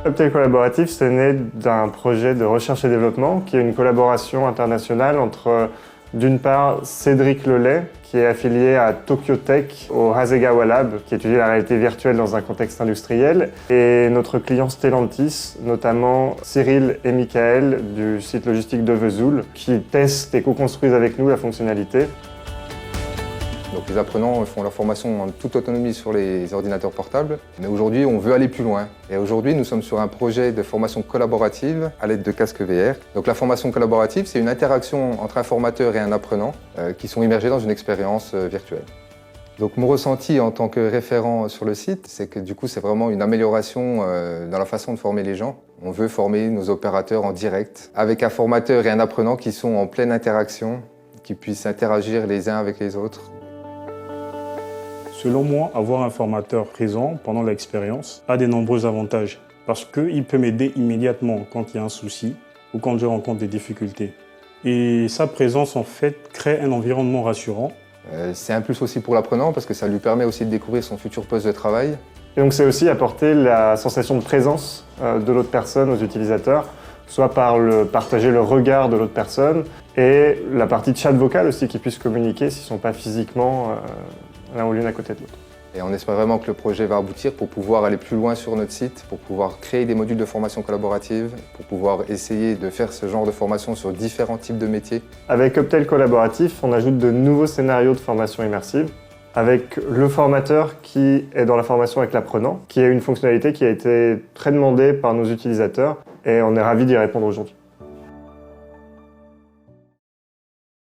Uptel Collaboratif, c'est né d'un projet de recherche et développement qui est une collaboration internationale entre, d'une part, Cédric Lelay, qui est affilié à Tokyo Tech, au Hasegawa Lab, qui étudie la réalité virtuelle dans un contexte industriel, et notre client Stellantis, notamment Cyril et Michael du site logistique de Vesoul, qui testent et co-construisent avec nous la fonctionnalité. Donc les apprenants font leur formation en toute autonomie sur les ordinateurs portables, mais aujourd'hui on veut aller plus loin. Et aujourd'hui nous sommes sur un projet de formation collaborative à l'aide de casques VR. Donc la formation collaborative, c'est une interaction entre un formateur et un apprenant qui sont immergés dans une expérience virtuelle. Donc mon ressenti en tant que référent sur le site, c'est que du coup c'est vraiment une amélioration dans la façon de former les gens. On veut former nos opérateurs en direct, avec un formateur et un apprenant qui sont en pleine interaction, qui puissent interagir les uns avec les autres. Selon moi, avoir un formateur présent pendant l'expérience a de nombreux avantages parce qu'il peut m'aider immédiatement quand il y a un souci ou quand je rencontre des difficultés. Et sa présence, en fait, crée un environnement rassurant. C'est un plus aussi pour l'apprenant parce que ça lui permet aussi de découvrir son futur poste de travail. Et donc c'est aussi apporter la sensation de présence de l'autre personne aux utilisateurs, soit par partager le regard de l'autre personne et la partie de chat vocal aussi, qu'ils puissent communiquer s'ils ne sont pas physiquement l'un ou l'une à côté de l'autre. Et on espère vraiment que le projet va aboutir pour pouvoir aller plus loin sur notre site, pour pouvoir créer des modules de formation collaborative, pour pouvoir essayer de faire ce genre de formation sur différents types de métiers. Avec Uptel Collaboratif, on ajoute de nouveaux scénarios de formation immersive, avec le formateur qui est dans la formation avec l'apprenant, qui est une fonctionnalité qui a été très demandée par nos utilisateurs et on est ravis d'y répondre aujourd'hui.